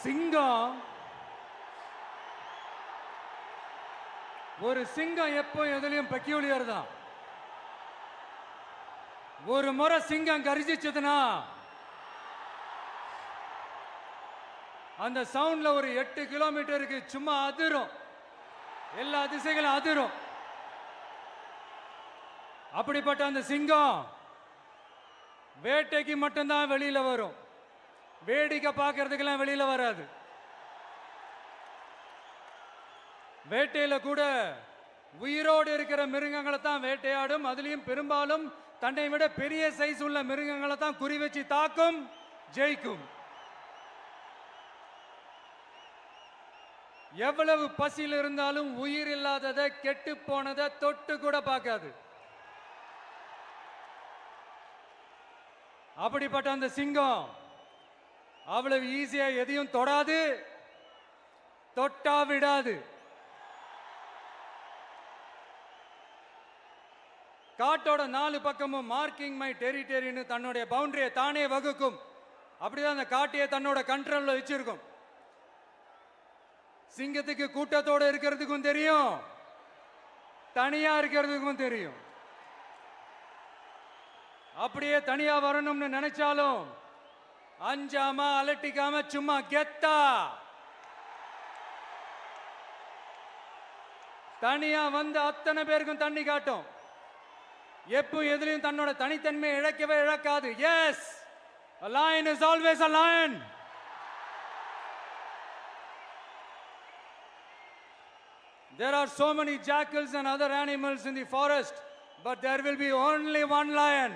சிங்கம் ஒரு சிங்கம் எப்போ எதுலயும் பெக்யூலியர் தான். ஒரு முறை சிங்கம் கர்ஜிச்சதுன்னா அந்த சவுண்ட்ல ஒரு 8 கிலோமீட்டருக்கு சும்மா அதிரும், எல்லா திசைகளும் அதிரும். அப்படிப்பட்ட அந்த சிங்கம் வேட்டைக்கு மட்டும்தான் வெளியில வரும், வேடிக்கை பார்க்கறதுக்கெல்லாம் வெளியில வராது. வேட்டையில கூட உயிரோடு இருக்கிற மிருகங்களை தான் வேட்டையாடும். அதுலயும் பெரும்பாலும் தன்னை விட பெரிய சைஸ் உள்ள மிருகங்களை தான் குறி வச்சு தாக்கும், ஜெயிக்கும். எவ்வளவு பசியில் இருந்தாலும் உயிர் இல்லாததை, கெட்டு போனதை தொட்டு கூட பார்க்காது. அப்படிப்பட்ட அந்த சிங்கம் அவ்வளவு ஈஸியா எதையும் தொடாது, தொட்டா விடாது. காட்டோட 4 பக்கமும் மார்க்கிங் மை டெரிட்டரின்னு தன்னுடைய பவுண்டரியை தானே வகுக்கும். அப்படிதான் அந்த காட்டையை தன்னோட கண்ட்ரோல்ல வச்சிருக்கும். சிங்கத்துக்கு கூட்டத்தோட இருக்கிறதுக்கும் தெரியும், தனியா இருக்கிறதுக்கும் தெரியும். அப்படியே தனியா வரணும்னு நினைச்சாலும் அஞ்சாம அலட்டிக்காம சும்மா கெத்தா தனியா வந்து அத்தனை பேருக்கும் தண்ணி காட்டும். எப்போ எதிலையும் தன்னோட தனித்தன்மையை இழக்கவே இழக்காது. Yes, a lion is always a lion. There are so many jackals and other animals in the forest, but there will be only one lion.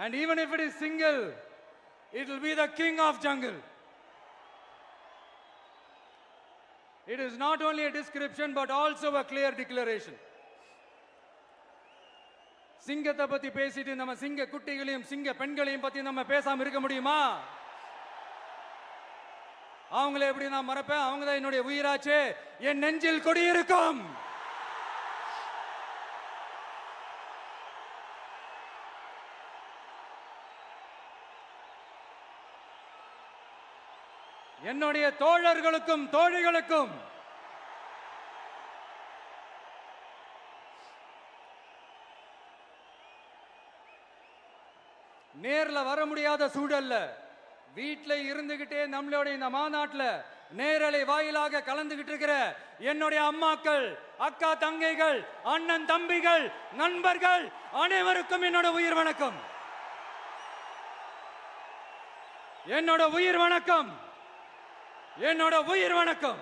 And even if it is single, it will be the king of jungle. It is not only a description but also a clear declaration. சிங்கத்தை பத்தி பேசிட்டு நம்ம சிங்க குட்டிகளையும் சிங்க பெண்களையும் பத்தி நம்ம பேசாம இருக்க முடியுமா? அவங்கள எப்படி நான் மறப்பேன்? அவங்க தான் என்னுடைய உயிராச்சே. என் நெஞ்சில் குடியிருக்கும். என்னுடைய தோழர்களுக்கும் தோழிகளுக்கும் நேர்ல வர முடியாத சூழல்ல வீட்டில் இருந்துகிட்டே நம்மளோட இந்த மாநாட்டில் நேரலை வாயிலாக கலந்துகிட்டு இருக்கிற என்னுடைய அம்மாக்கள், அக்கா தங்கைகள், அண்ணன் தம்பிகள், நண்பர்கள் அனைவருக்கும் என்னோட உயிர் வணக்கம். என்னோட உயிர் வணக்கம். என்னோட உயிர் வணக்கம்.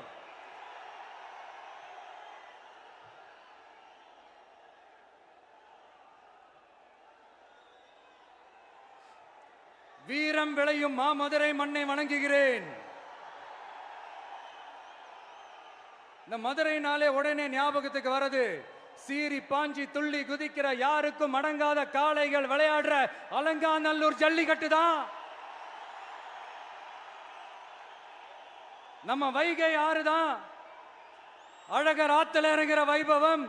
வீரம் விளையும் மாமதுரை மண்ணை வணங்குகிறேன். இந்த மதுரைனாலே உடனே ஞாபகத்துக்கு வரது சீறி பாஞ்சி துள்ளி குதிக்கிற யாருக்கும் அடங்காத காளைகள் விளையாடுற அலங்காநல்லூர் ஜல்லிக்கட்டு தான். நம்ம வைகை ஆறு தான். அழகர் ஆத்துல இறங்குற வைபவம்.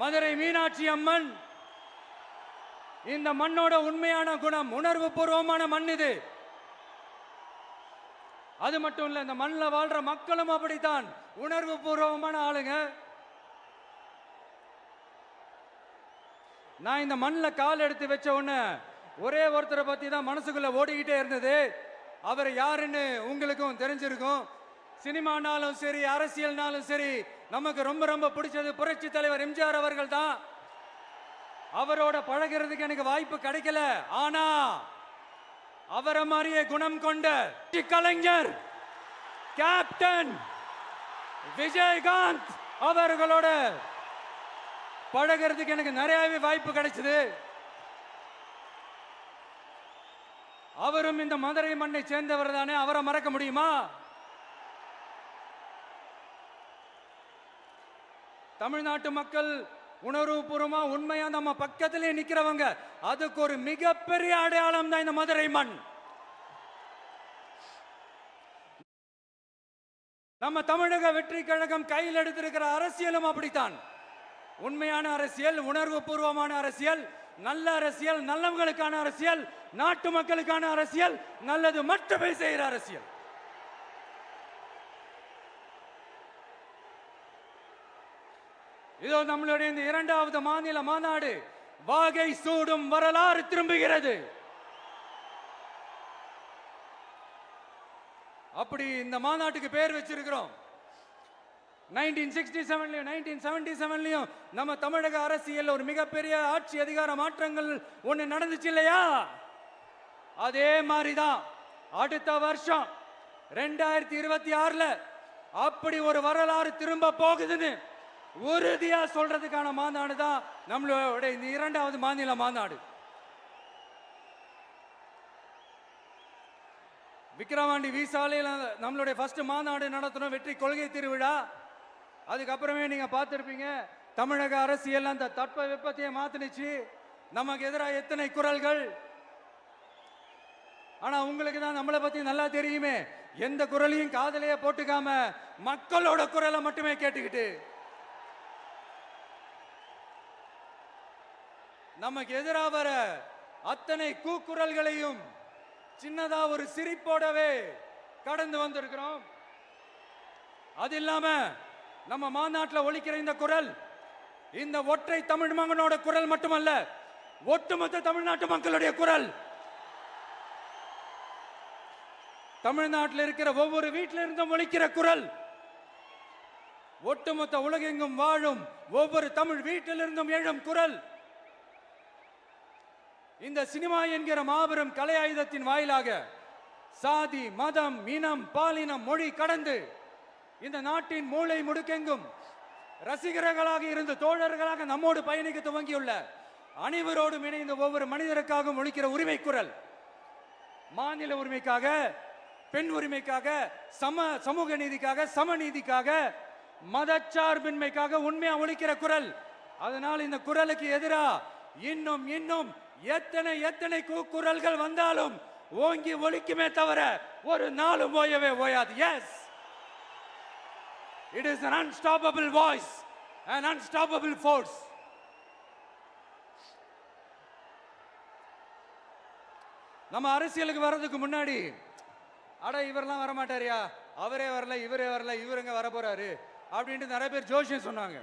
மதுரை மீனாட்சி அம்மன். இந்த மண்ணோட உண்மையான குணம் உணர்வு பூர்வமான மண் இது. அது மட்டும் இல்ல, இந்த மண்ணில் வாழ்ற மக்களும் அப்படித்தான் உணர்வு பூர்வமான ஆளுங்க. நான் இந்த மண்ணில் கால் எடுத்து வச்ச உடனே ஒரே ஒருத்தரை பத்தி தான் மனசுக்குள்ள ஓடிக்கிட்டே இருந்தது. அவர் யாருன்னு உங்களுக்கும் தெரிஞ்சிருக்கும். சினிமானாலும் சரி, அரசியல்னாலும் சரி, நமக்கு ரொம்ப ரொம்ப பிடிச்சது புரட்சி தலைவர் எம்ஜிஆர் அவர்கள் தான். அவரோட பழகிறதுக்கு எனக்கு வாய்ப்பு கிடைக்கல. ஆனா அவரை மாதிரியே குணம் கொண்ட கலைஞர் கேப்டன் விஜயகாந்த் அவர்களோட பழகிறதுக்கு எனக்கு நிறையவே வாய்ப்பு கிடைச்சது. அவரும் இந்த மதுரை மண்ணை சேர்ந்தவர் தானே. அவரை மறக்க முடியுமா? தமிழ்நாட்டு மக்கள் உணர்வுபூர்வமா உண்மையா நம்ம பக்கத்திலே நிக்கிறவங்க. அதுக்கு ஒரு மிகப்பெரிய அடையாளம் தான் இந்த மதுரை மண். நம்ம தமிழக வெற்றி கழகம் கையில் எடுத்திருக்கிற அரசியலும் அப்படித்தான். உண்மையான அரசியல், உணர்வு பூர்வமான அரசியல், நல்ல அரசியல், நல்லவங்களுக்கான அரசியல், நாட்டு மக்களுக்கான அரசியல், நல்லது மட்டுமே செய்கிற அரசியல். இதோ நம்மளுடைய இந்த இரண்டாவது மாநில மாநாடு வாகை சூடும் வரலாறு திரும்புகிறது. அப்படி இந்த மாநாட்டுக்கு பேர் வச்சிருக்கிறோம். 1967லயும் 1977லயும் நம்ம தமிழக அரசியல் ஒரு மிகப்பெரிய ஆட்சி அதிகார மாற்றங்கள் ஒண்ணு நடந்துச்சு இல்லையா? அதே மாதிரிதான் அடுத்த வருஷம் 2026ல அப்படி ஒரு வரலாறு திரும்ப போகுதுன்னு உறுதியா சொல்றதுக்கான மாநாடு தான் நம்மளோட இந்த இரண்டாவது மாநில மாநாடு. விக்கிரவாண்டி விசாலையில் நம்மளுடைய ஃபர்ஸ்ட் மாநாடு நடத்தணும், வெற்றி கொள்கை திருவிழா. அதுக்கப்புறமே நீங்க பார்த்திருப்பீங்க, தமிழக அரசியல் அந்த தட்ப வெப்பத்தையே மாத்தினுச்சு. நமக்கு எதிராக எத்தனை குரல்கள். ஆனா உங்களுக்கு தான் நம்மளை பத்தி நல்லா தெரியுமே, எந்த குரலையும் காதலையே போட்டுக்காம மக்களோட குரலை மட்டுமே கேட்டுக்கிட்டு நமக்கு எதிராக வர அத்தனை கூக்குரல்களையும் சின்னதா ஒரு சிரிப்போடவே கடந்து வந்திருக்கிறோம். அது இல்லாம நம்ம மாநாட்டில் ஒலிக்கிற இந்த குரல் இந்த ஒற்றை தமிழ் மகனோட குரல் மட்டுமல்ல, ஒட்டுமொத்த தமிழ்நாட்டு மக்களுடைய குரல். தமிழ்நாட்டில் இருக்கிற ஒவ்வொரு வீட்டில இருந்தும் ஒலிக்கிற குரல், ஒட்டுமொத்த உலகெங்கும் வாழும் ஒவ்வொரு தமிழ் வீட்டிலிருந்தும் எழும் குரல். இந்த சினிமா என்கிற மாபெரும் கலை ஆயுதத்தின் வாயிலாக சாதி, மதம், இனம், பாலினம், மொழி கடந்து இந்த நாட்டின் மூளை முடுக்கெங்கும் ரசிகர்களாக இருந்து தோழர்களாக நம்மோடு பயணிக்க துவங்கியுள்ள அனைவரோடும் இணைந்த ஒவ்வொரு மனிதருக்காகவும் ஒலிக்கிற உரிமை குரல். மாநில உரிமைக்காக, பெண் உரிமைக்காக, சமூக நீதிக்காக, சமநீதிக்காக, மதச்சார்பின்மைக்காக உண்மையா ஒலிக்கிற குரல். அதனால் இந்த குரலுக்கு எதிராக இன்னும் இன்னும் எத்தனை எத்தனை குரல்கள் வந்தாலும் ஓங்கி ஒலிக்குமே தவிர ஒரு நாளும் ஓயவே ஓயாது. Yes, it is an unstoppable voice, an unstoppable force. நம்ம அரசியலுக்கு வர்றதுக்கு முன்னாடி அட இவரெல்லாம் வர மாட்டாரியா, அவரே வரல, இவரே வரல, இவருங்க வர போறாரு அப்படின்ட்டு நிறைய பேர் ஜோசியம் சொன்னாங்க.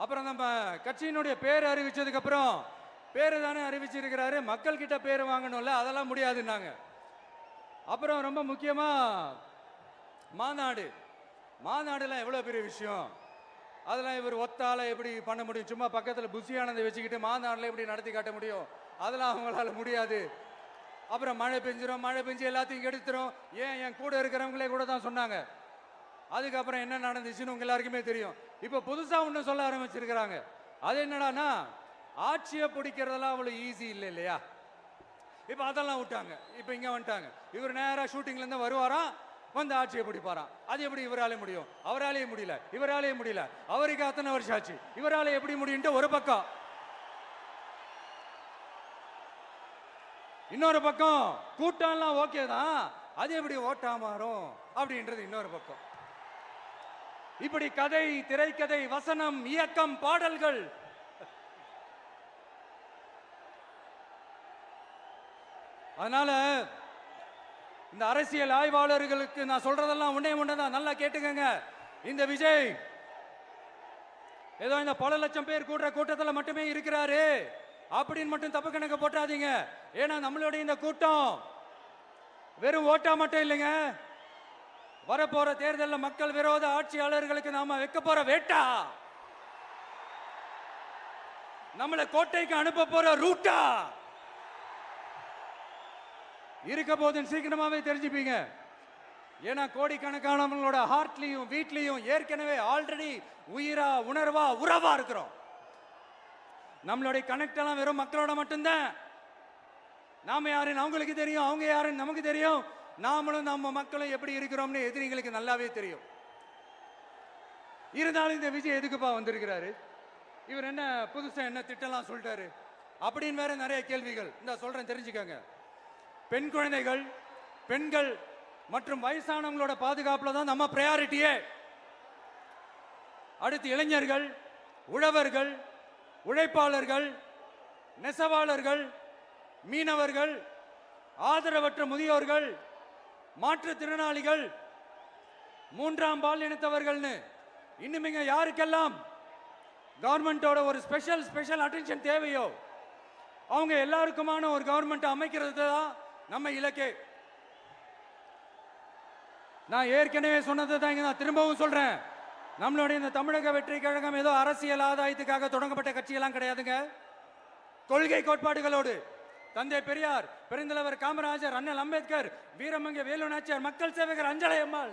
அப்புறம் நம்ம கட்சியினுடைய பேர் அறிவிச்சதுக்கு அப்புறம் பேரு தானே அறிவிச்சிருக்கிறாரு, மக்கள் கிட்ட பேர் வாங்கணும்ல, அதெல்லாம் முடியாதுன்னாங்க. அப்புறம் ரொம்ப முக்கியமா மாநாடுலாம் எவ்வளவு பெரிய விஷயம், அதெல்லாம் இவர் ஒத்தால எப்படி பண்ண முடியும், சும்மா பக்கத்தில் புஷியானதை வச்சுக்கிட்டு மாநாடுல எப்படி நடத்தி காட்ட முடியும், அதெல்லாம் அவங்களால முடியாது. அப்புறம் மழை பெஞ்சு எல்லாத்தையும் கெடுத்துரும். ஏன் என் கூட இருக்கிறவங்களே கூட தான் சொன்னாங்க. அதுக்கப்புறம் என்ன நடந்துச்சுன்னு உங்க எல்லாருக்குமே தெரியும். இப்ப புதுசா ஒண்ணு சொல்ல ஆரம்பிச்சிருக்கிறாங்க. அது என்னடானா, ஆட்சியை பிடிக்கிறதெல்லாம் அவ்வளவு ஈஸி இல்லை இல்லையா. இப்ப அதெல்லாம் விட்டாங்க, இப்ப இங்க வந்துட்டாங்க. இவர் நேரா ஷூட்டிங்ல இருந்து வருவாராம், வந்து ஆட்சியை பிடிப்பாராம். அது எப்படி இவராலே முடியும், அவராலேயே முடியல, இவராலேயே முடியல, அவருக்கு அத்தனை வருஷம் ஆச்சு, இவராலே எப்படி முடியும்ட்டு ஒரு பக்கம். இன்னொரு பக்கம் கூட்டம்லாம் ஓகே தான், அது எப்படி ஓட்டா மாறும் அப்படின்றது இன்னொரு பக்கம். இப்படி கதை, திரைக்கதை, வசனம், இயக்கம், பாடல்கள், அதனால இந்த அரசியல் ஆய்வாளர்களுக்கு நான் சொல்றதெல்லாம் ஒன்னேதான், நல்லா கேட்டுக்கங்க. இந்த விஜய் ஏதோ இந்த பல லட்சம் பேர் கூடுற கூட்டத்தில் மட்டுமே இருக்கிறாரு அப்படின்னு மட்டும் தப்பு கணக்கு போட்டாதீங்க. ஏன்னா நம்மளுடைய இந்த கூட்டம் வெறும் ஓட்டா மட்டும் இல்லைங்க, வரப்போற தேர்தலில் மக்கள் விரோத ஆட்சியாளர்களுக்கு நாம வைக்க போற வேட்டா, நம்மளை கோட்டைக்கு அனுப்ப போற ரூட்டா இருக்க போதுன்னு சீக்கிரமாவே தெரிஞ்சுப்பீங்க. ஏன்னா கோடிக்கணக்கானவங்களோட ஹார்ட்லயும் வீட்லயும் ஏற்கனவே ஆல்ரெடி உயிரா, உணர்வா, உறவா இருக்கிறோம். நம்மளுடைய கனெக்ட் எல்லாம் வெறும் மக்களோட மட்டும்தான். நாம யாருன்னு அவங்களுக்கு தெரியும், அவங்க யாருன்னு நமக்கு தெரியும். நாமளும் நம்ம மக்களும் எப்படி இருக்கிறோம்னு எதிரிகளுக்கு நல்லாவே தெரியும். இருந்தாலும் இந்த விஜய் எதுக்குப்பா வந்திருக்கிறாரு, இவர் என்ன புதுசா என்ன திட்டம்லாம் சொல்லிட்டாரு அப்படின்னு வேற நிறைய கேள்விகள். இந்த சொல்றேன் தெரிஞ்சுக்கங்க. பெண் குழந்தைகள், பெண்கள் மற்றும் வயசானவங்களோட பாதுகாப்புல தான் நம்ம பிரையாரிட்டியே. அடுத்து இளைஞர்கள், உழவர்கள், உழைப்பாளர்கள், நெசவாளர்கள், மீனவர்கள், ஆதரவற்ற முதியோர்கள், மாற்றுத்திறனாளிகள், மூன்றாம் பால் இனத்தவர்கள்னு இன்னும் இங்க யாருக்கெல்லாம் கவர்மெண்டோட ஒரு ஸ்பெஷல் அட்டென்ஷன் தேவையோ அவங்க எல்லாருக்குமான ஒரு கவர்மெண்ட் அமைக்கிறது தான் நம்ம இலக்கே. நான் ஏற்கனவே சொன்னதை தான் நான் திரும்பவும் சொல்றேன். நம்மளுடைய இந்த தமிழக வெற்றி கழகம் ஏதோ அரசியல் ஆதாயத்துக்காக தொடங்கப்பட்ட கட்சியெல்லாம் கிடையாதுங்க. கொள்கை கோட்பாடுகளோடு தந்தை பெரியார், பெருந்தலைவர் காமராஜர், அண்ணல் அம்பேத்கர், வீரமங்க வேலு நாச்சியார், மக்கள் சேவகர் அஞ்சலை அம்மாள்,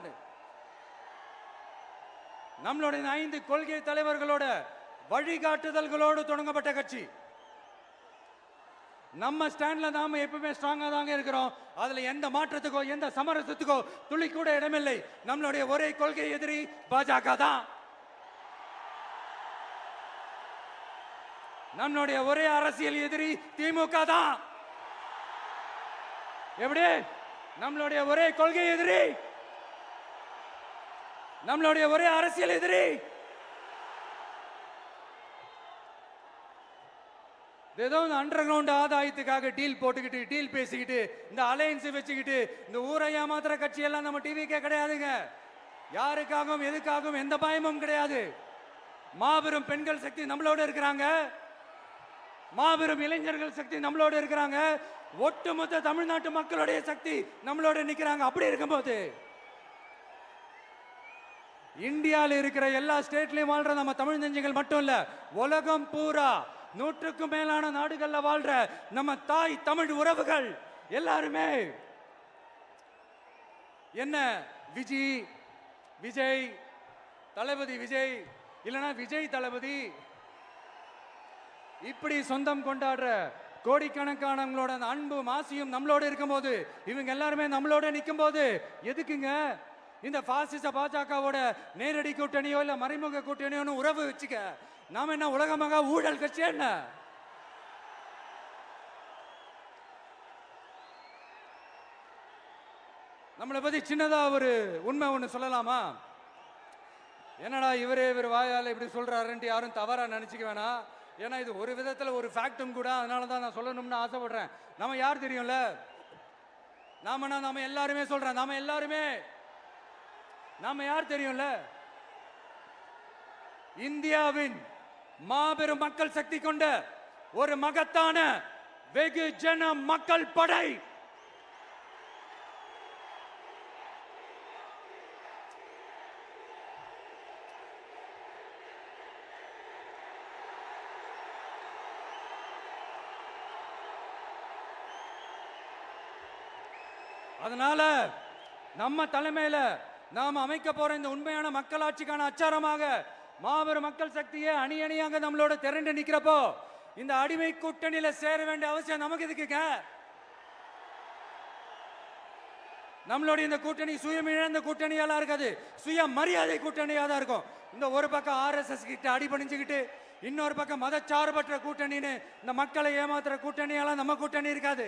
நம்மளுடைய 5 கொள்கை தலைவர்களோட வழிகாட்டுதல்களோடு தொடங்கப்பட்ட கட்சி. நம்ம ஸ்டாண்ட்ல நாம எப்பவுமே ஸ்ட்ராங்கா தாங்க இருக்கிறோம். அதுல எந்த மாற்றத்துக்கோ எந்த சமரசத்துக்கோ துளி கூட இடமில்லை. நம்மளுடைய ஒரே கொள்கை எதிரி பாஜக தான். நம்மளுடைய ஒரே அரசியல் எதிரி திமுக தான். எப்படி? நம்மளுடைய ஒரே கொள்கை எதிரி, நம்மளுடைய ஒரே அரசியல் எதிரி ஏதோ அண்டர் கிரவுண்ட் ஆதாயத்துக்காக டீல் போட்டுக்கிட்டு டீல் பேசிக்கிட்டு இந்த அலையன்ஸ் வச்சுக்கிட்டு இந்த ஊரை ஏமாத்துற கட்சி எல்லாம் நம்ம டிவிக்கே கிடையாதுங்க. யாருக்காகவும் எதுக்காகவும் எந்த பயமும் கிடையாது. மாபெரும் பெண்கள் சக்தி நம்மளோட இருக்கிறாங்க, மாபெரும் இளைஞர்கள் சக்தி நம்மளோட இருக்கிறாங்க, ஒட்டுமொத்த தமிழ்நாட்டு மக்களுடைய சக்தி நம்மளோட நிக்கிறாங்க. அப்படி இருக்கும்போது இந்தியாவில் இருக்கிற எல்லா ஸ்டேட்லயும் வாழ்ற நம்ம தமிழ் நெஞ்சங்கள் மட்டும் இல்ல, உலகம் பூரா 100க்கும் மேலான நாடுகள்ல வாழ்ற நம்ம தாய் தமிழ் உறவுகள் எல்லாருமே என்ன விஜய் தளபதி விஜய் இல்லனா விஜய் தளபதி இப்படி சொந்தம் கொண்டாடுற கோடிக்கணக்கானவங்களோட அன்பு மாசியும் நம்மளோட இருக்கும்போது, இவங்க எல்லாருமே நம்மளோட நிற்கும் போது எதுக்குங்க இந்த பாசிச பாஜகவோட நேரடி கூட்டணியோ இல்ல மறைமுக கூட்டணியோன்னு உறவு வச்சுக்க? நாம என்ன உலகமாக ஊழல் கட்சி என்ன? நம்மளை பத்தி சின்னதா ஒரு உண்மை ஒண்ணு சொல்லலாமா? என்னடா இவர் வாயால இப்படி சொல்றாருன்ட்டு யாரும் தவறா நினைச்சுக்க வேணாம். ஏன்னா இது ஒரு விதத்துல ஒரு ஃபேக்டும் கூட. அதனாலதான் நான் சொல்லணும்னு ஆசைப்படுறேன். நம்ம யார் தெரியும்ல? நாம எல்லாருமே சொல்றேன். நாம யார் தெரியும்ல? இந்தியாவின் மாபெரும் மக்கள் சக்தி கொண்ட ஒரு மகத்தான வெகுஜன மக்கள் படை. அதனால நம்ம தலைமையில நாம் அமைக்க போற இந்த உண்மையான மக்களாட்சிக்கான அச்சாரமாக மாபெரும் மக்கள் சக்தியை அணி அணியாக நம்மளோட திரண்டு நிக்கிறப்போ இந்த அடிமை கூட்டணியில சேர வேண்டிய அவசியம் நமக்கு எதுக்குங்க? நம்மளுடைய இந்த கூட்டணி சுயமிழந்த கூட்டணியெல்லாம் இருக்காது, சுய மரியாதை கூட்டணியா தான் இருக்கும். இந்த ஒரு பக்கம் RSS கிட்ட அடிபணிஞ்சுக்கிட்டு, இன்னொரு பக்கம் மதச்சார்பற்ற கூட்டணின்னு இந்த மக்களை ஏமாத்துற கூட்டணியெல்லாம் நம்ம கூட்டணி இருக்காது.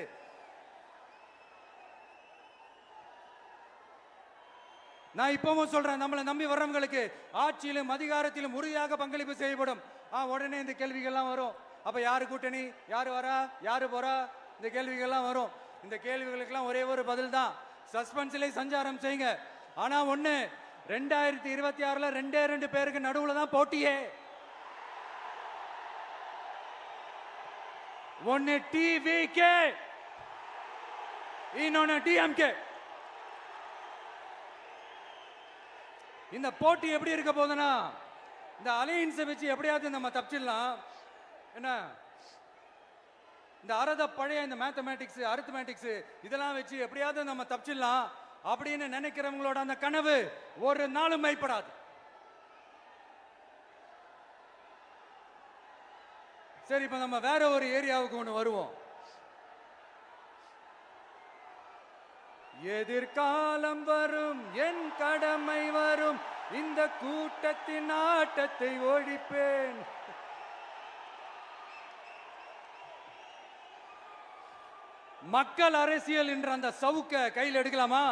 நான் இப்பவும் சொல்றேன், நம்மளை நம்பி வர்றவங்களுக்கு ஆட்சியிலும் அதிகாரத்திலும் உறுதியாக பங்களிப்பு செய்யப்படும். உடனே இந்த கேள்விகள்லாம் வரும். அப்ப யாரு கூட்டணி, யாரு வரா, யாரு போறா, இந்த கேள்விகள்லாம் வரும். இந்த கேள்விகளுக்கெல்லாம் ஒரே ஒரு பதில் தான், சஸ்பென்ஸ்ல சஞ்சாரம் செய்யுங்க. ஆனா ஒண்ணு, 2026ல 2 பேருக்கு நடுவுல தான் போட்டியே. ஒன்னு TVK, இன்னொன்னு DMK. இந்த போட்டி எப்படி இருக்க போதுன்னா, இந்த அலையன்ஸை வச்சு எப்படியாவது நம்ம தப்பிச்சிடலாம். என்ன இந்த பழைய இந்த மேத்தமேட்டிக்ஸ், அரித்மேட்டிக்ஸ் இதெல்லாம் வச்சு எப்படியாவது நம்ம தப்பிச்சிடலாம் அப்படின்னு நினைக்கிறவங்களோட அந்த கனவு ஒரு நாளும் மைப்படாது. சரி, இப்ப நம்ம வேற ஒரு ஏரியாவுக்கு ஒன்று வருவோம். எதிர்காலம் வரும், என் கடமை வரும், இந்த கூட்டத்தின் ஆட்டத்தை ஒழிப்பேன். மக்கள் அரசியல் என்ற அந்த சவுக்க கையில் எடுக்கலாமா?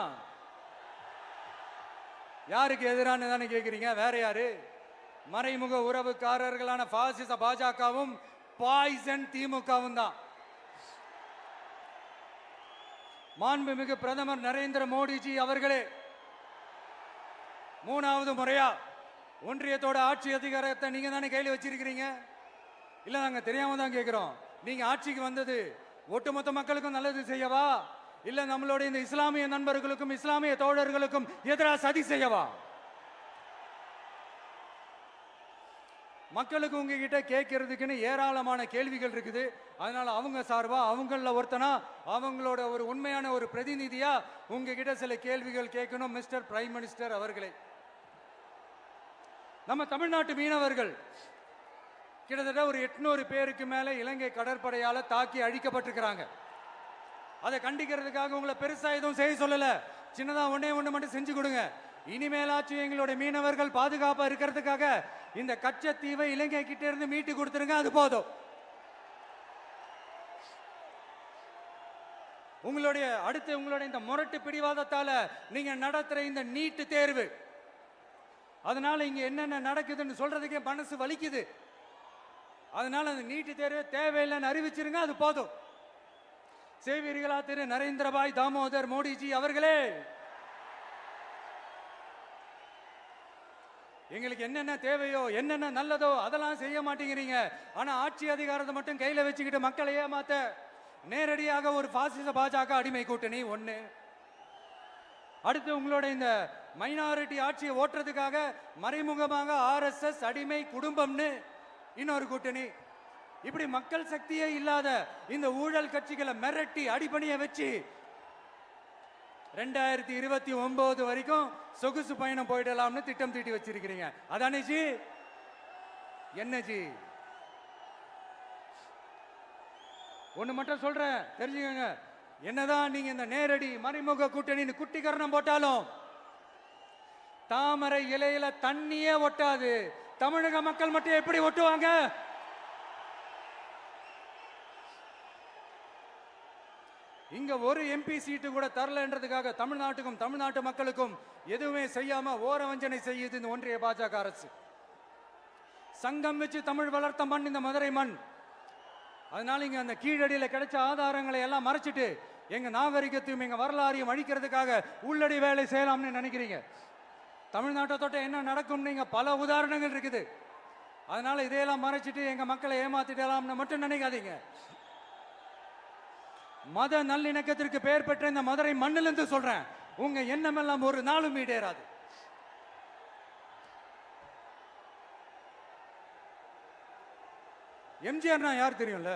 யாருக்கு எதிரான தானே கேட்குறீங்க? வேற யாரு? மறைமுக உறவுக்காரர்களான பாசிச பாஜகவும் பாய்சன் திமுகவும் தான். மாண்புமிகு பிரதமர் நரேந்திர மோடிஜி அவர்களே, 3வது முறையா ஒன்றியத்தோட ஆட்சி அதிகாரத்தை நீங்க தானே கையில் வச்சிருக்கிறீங்க. இல்ல நாங்க தெரியாம தான் கேட்கிறோம். நீங்க ஆட்சிக்கு வந்தது ஒட்டுமொத்த மக்களுக்கும் நல்லது செய்யவா, இல்ல நம்மளுடைய இந்த இஸ்லாமிய நண்பர்களுக்கும் இஸ்லாமிய தோழர்களுக்கும் எதிராக சதி செய்யவா? மக்களுக்கு உங்ககிட்ட கேட்கறதுக்குன்னு ஏராளமான கேள்விகள் இருக்குது. அதனால அவங்க சார்பா அவங்கள ஒருத்தனா அவங்களோட ஒரு உண்மையான ஒரு பிரதிநிதியா உங்ககிட்ட சில கேள்விகள் கேட்கணும். மிஸ்டர் பிரைம் மினிஸ்டர் அவர்களே, நம்ம தமிழ்நாட்டு மீனவர்கள் கிட்டத்தட்ட ஒரு 800 பேருக்கு மேல இலங்கை கடற்படையால தாக்கி அழிக்கப்பட்டிருக்கிறாங்க. அதை கண்டிக்கிறதுக்காக உங்களை பெருசா எதுவும் செய்ய சொல்லல, சின்னதா ஒண்ணு மட்டும் செஞ்சு கொடுங்க. இனிமேலாச்சும் எங்களுடைய மீனவர்கள் பாதுகாப்பா இருக்கிறதுக்காக இந்த கச்சத்தீவை இலங்கை கிட்ட இருந்து மீட்டு கொடுத்துருங்க, அது போதும். உங்களுடைய இந்த முரட்டு பிடிவாதத்தால நீங்க நடத்துற இந்த நீட்டு தேர்வு, அதனால இங்க என்னென்ன நடக்குதுன்னு சொல்றதுக்கே மனசு வலிக்குது. அதனால அந்த நீட்டு தேர்வு தேவையில்லைன்னு அறிவிச்சிருங்க, அது போதும். செய்வீர்களா திரு நரேந்திரபாய் தாமோதர் மோடிஜி அவர்களே? எங்களுக்கு என்னென்ன தேவையோ என்னென்ன நல்லதோ அதெல்லாம் செய்ய மாட்டேங்கிறீங்க. ஆனா ஆட்சி அதிகாரத்தை மட்டும் கையில வச்சுக்கிட்டு மக்களை ஏமாத்த நேரடியாக ஒரு பாசிச பாஜக அடிமை கூட்டணி ஒண்ணு. அடுத்து உங்களோட இந்த மைனாரிட்டி ஆட்சியை ஓட்டுறதுக்காக மறைமுகமாக RSS அடிமை குடும்பம்னு இன்னொரு கூட்டணி. இப்படி மக்கள் சக்தியே இல்லாத இந்த ஊழல் கட்சிகளை மிரட்டி அடிபணிய வச்சு 2029 வரைக்கும் சொகுசு பயணம் போயிடலாம்னு திட்டம் தீட்டி வச்சிருக்கிறீங்க. அதானே ஜி? என்ன ஜி? ஒண்ணு மட்டும் சொல்றேன், தெரிஞ்சுக்கங்க. என்னதான் நீங்க இந்த நேரடி மறைமுக கூட்டணின்னு குட்டிகரணம் போட்டாலும் தாமரை இலையில தண்ணியே ஒட்டாது. தமிழக மக்கள் மட்டும் எப்படி ஒட்டுவாங்க? இங்க ஒரு MP சீட்டு கூட தரலன்றதுக்காக தமிழ்நாட்டுக்கும் தமிழ்நாட்டு மக்களுக்கும் எதுவுமே செய்யாம ஓரவஞ்சனை செய்யுது இந்த ஒன்றிய பாஜக அரசு. சங்கம் வச்சு தமிழ் வளர்த்த மண் இந்த மதுரை மண். அதனால இங்க அந்த கீழடியில கிடைச்ச ஆதாரங்களை எல்லாம் மறைச்சிட்டு எங்க நாகரிகத்தையும் எங்க வரலாறையும் அழிக்கிறதுக்காக உள்ளடி வேலை செய்யலாம்னு நினைக்கிறீங்க. தமிழ்நாட்டை தொட்ட என்ன நடக்கும் நீங்க பல உதாரணங்கள் இருக்குது. அதனால இதையெல்லாம் மறைச்சிட்டு எங்க மக்களை ஏமாத்திடலாம்னு மட்டும் நினைக்காதீங்க. மத நல்லிணக்கத்திற்கு பெயர் பெற்ற இந்த மதுரை மண்ணிலிருந்து சொல்றேன், உங்க எண்ணம் எல்லாம் ஒரு நாளும் ஈடேறாது. எம்ஜிஆர்னா யார் தெரியும்ல?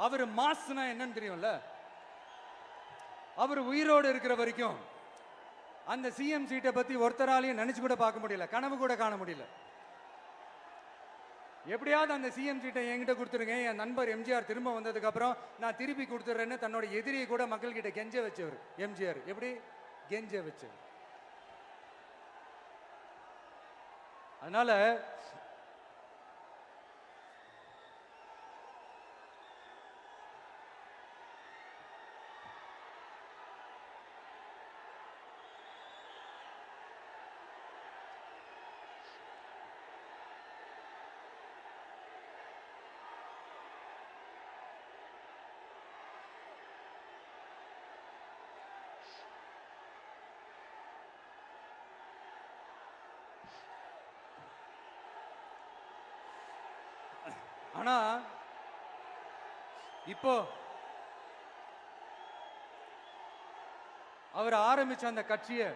அவர் மாஸ்னா என்னன்னு தெரியும்ல? அவர் உயிரோடு இருக்கிற வரைக்கும் அந்த CM சீட்டை பத்தி ஒருத்தராலையும் நினைச்சு கூட பார்க்க முடியல, கனவு கூட காண முடியல. எப்படியாவது அந்த CM சீட்டை என்கிட்ட கொடுத்துருங்க, என் நண்பர் எம்ஜிஆர் திரும்ப வந்ததுக்கு அப்புறம் நான் திருப்பி கொடுத்துறேன்னு தன்னோட எதிரியை கூட மக்கள் கிட்ட கெஞ்ச வச்சவர் எம்ஜிஆர். எப்படி கெஞ்ச வச்சவர்? அதனால ஆனா இப்போ அவர் ஆரம்பிச்ச அந்த கட்சியை